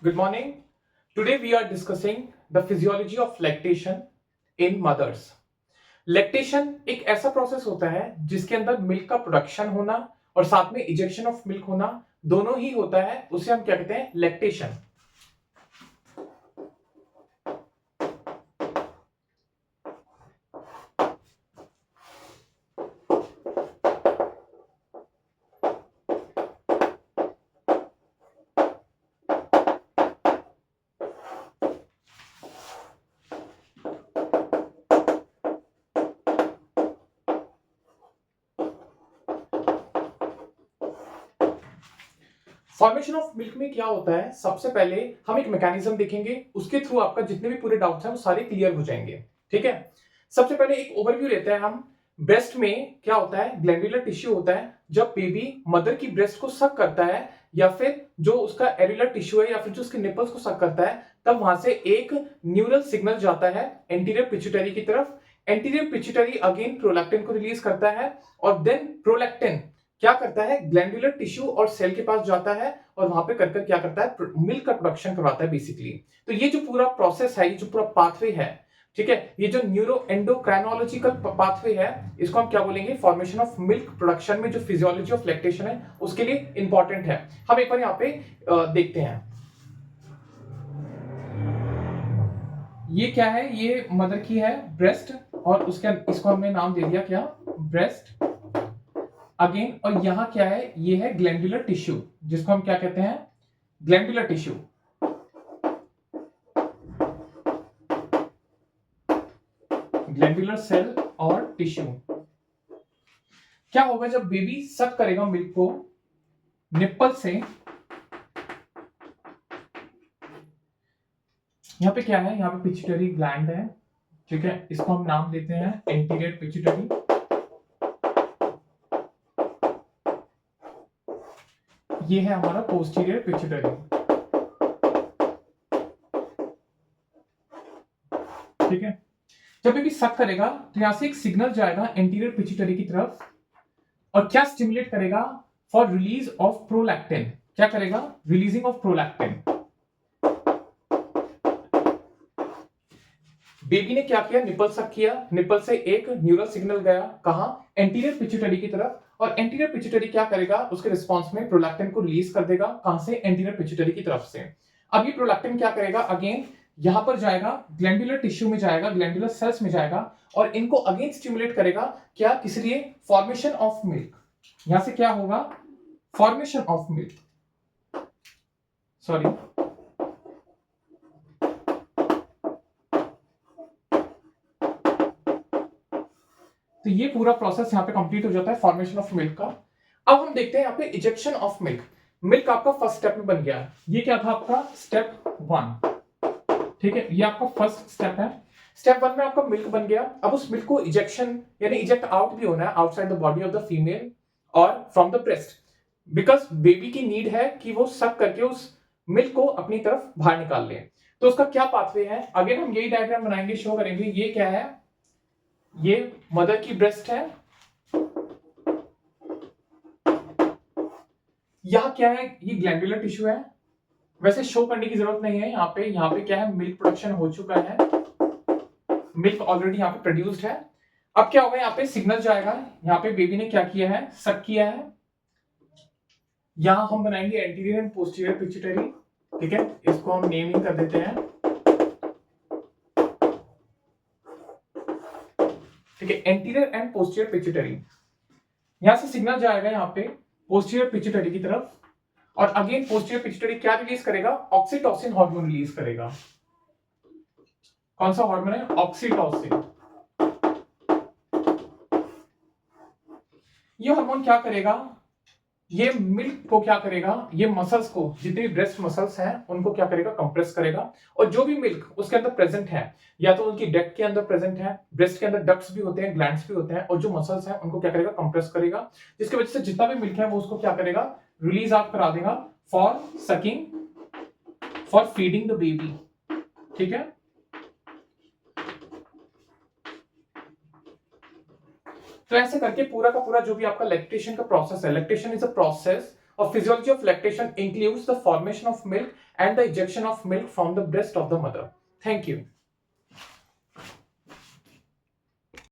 Good morning. Today we are discussing the physiology of lactation in mothers. Lactation एक ऐसा process होता है जिसके अंदर मिल्क का प्रोडक्शन होना और साथ में इजेक्शन ऑफ मिल्क होना दोनों ही होता है, उसे हम क्या कहते हैं? लैक्टेशन. फॉर्मेशन ऑफ मिल्क में क्या होता है? सबसे पहले हम एक मैकेनिज्म देखेंगे, उसके थ्रू आपका जितने भी पूरे डाउट्स हैं वो सारे क्लियर हो जाएंगे. ठीक है. सबसे पहले एक ओवरव्यू लेते हैं हम. ब्रेस्ट में क्या होता है? ग्लैंडुलर टिश्यू होता है. जब बेबी मदर की ब्रेस्ट को सक करता है या फिर जो उसका एरिलर टिश्यू है या फिर जो उसके निपल्स को सक करता है, तब वहां से एक न्यूरल सिग्नल जाता है एंटीरियर पिट्यूटरी की तरफ. एंटीरियर पिट्यूटरी अगेन प्रोलैक्टिन को रिलीज करता है और देन प्रोलैक्टिन क्या करता है? ग्लैंडुलर टिश्यू और सेल के पास जाता है और वहां पे कर क्या करता है? मिल्क का प्रोडक्शन करवाता है बेसिकली. तो ये जो पूरा प्रोसेस है, ये जो पूरा पाथवे है, ठीक है, ये जो न्यूरो एंडोक्राइनोलॉजिकल पाथवे है, इसको हम क्या बोलेंगे? फॉर्मेशन ऑफ मिल्क प्रोडक्शन में जो फिजियोलॉजी ऑफ लैक्टेशन है उसके लिए इंपॉर्टेंट है. हम एक बार यहाँ पे देखते हैं. ये क्या है? ये मदर की है ब्रेस्ट और उसके इसको हमने नाम दे दिया क्या? Breast again. और यहां क्या है? ये है ग्लैंडुलर टिश्यू, जिसको हम क्या कहते हैं? Glandular tissue. ग्लैंडुलर सेल और टिश्यू. क्या होगा जब बेबी सक करेगा मिल्क को निप्पल से? यहां पे क्या है? यहां पे पिट्यूटरी ग्लैंड है. ठीक है, इसको हम नाम देते हैं एंटीरियर पिट्यूटरी. ये है हमारा पोस्टीरियर पिट्यूटरी. ठीक है. जब बेबी सक करेगा तो यहां से एक सिग्नल जाएगा एंटीरियर पिट्यूटरी की तरफ और क्या स्टिमुलेट करेगा? For release of prolactin. क्या करेगा? Releasing of prolactin. बेबी ने क्या किया? निपल सक किया. निपल से एक न्यूरल सिग्नल गया कहां? एंटीरियर पिट्यूटरी की तरफ. और एंटीरियर पिट्यूटरी क्या करेगा? उसके रिस्पांस में प्रोलैक्टिन को रिलीज कर देगा. कहां से? एंटीरियर पिट्यूटरी की तरफ से. अब ये प्रोलैक्टिन क्या करेगा? अगेन यहां पर जाएगा, ग्लैंडुलर टिश्यू में जाएगा, ग्लैंडुलर सेल्स में जाएगा और इनको अगेन स्टिमुलेट करेगा. क्या? किस लिए? Formation of milk. यहां से क्या होगा? Formation of milk. सॉरी, तो ये पूरा प्रोसेस यहाँ पे कंप्लीट हो जाता है फॉर्मेशन ऑफ मिल्क का. अब हम देखते हैं यहाँ पे इजेक्शन ऑफ मिल्क. मिल्क आपका फर्स्ट स्टेप में बन गया. ये क्या था आपका? स्टेप 1. ठीक है, ये आपका फर्स्ट स्टेप है. स्टेप 1 में आपका मिल्क बन गया. अब उस मिल्क को इजेक्शन यानी इजेक्ट आउट भी होना है outside the body of the female और from the breast, because baby की नीड है कि वो सक करके उस मिल्क को अपनी तरफ बाहर निकाल ले. तो उसका क्या पाथवे है? अगेन हम यही डायग्राम बनाएंगे, शो करेंगे. ये क्या है? ये मदर की ब्रेस्ट है. यहां क्या है? ये ग्लैंडुलर टिश्यू है. वैसे शो करने की जरूरत नहीं है. यहाँ पे क्या है? मिल्क प्रोडक्शन हो चुका है. मिल्क ऑलरेडी यहाँ पे प्रोड्यूस्ड है. अब क्या होगा? यहाँ पे सिग्नल जाएगा. यहाँ पे बेबी ने क्या किया है? सक किया है. यहां हम बनाएंगे एंटीरियर एंड पोस्टीरियर पिट्यूटरी. ठीक है, इसको हम नेमिंग कर देते हैं. ठीक है, एंटीरियर एंड पोस्टीरियर पिट्यूटरी. यहां से सिग्नल जाएगा यहाँ पे पोस्टीरियर पिट्यूटरी की तरफ और अगेन पोस्टीरियर पिट्यूटरी क्या रिलीज करेगा? ऑक्सीटोसिन हार्मोन रिलीज करेगा. कौन सा हार्मोन है? ऑक्सीटोसिन. ये हार्मोन क्या करेगा? ये मिल्क को क्या करेगा? ये मसल्स को, जितनी ब्रेस्ट मसल्स हैं उनको क्या करेगा? कंप्रेस करेगा. और जो भी मिल्क उसके अंदर प्रेजेंट है, या तो उनकी डक्ट के अंदर प्रेजेंट है, ब्रेस्ट के अंदर डक्ट्स भी होते हैं, ग्लैंड्स भी होते हैं, और जो मसल्स हैं उनको क्या करेगा? कंप्रेस करेगा. जिसकी वजह से जितना भी मिल्क है वो उसको क्या करेगा? रिलीज आउट करा देगा for sucking, for feeding the baby. ठीक है. तो ऐसे करके पूरा का पूरा जो भी आपका लैक्टेशन का प्रोसेस है, लैक्टेशन इज अ प्रोसेस और physiology of lactation includes the formation of milk and the ejection of milk from the breast of the mother. Thank you.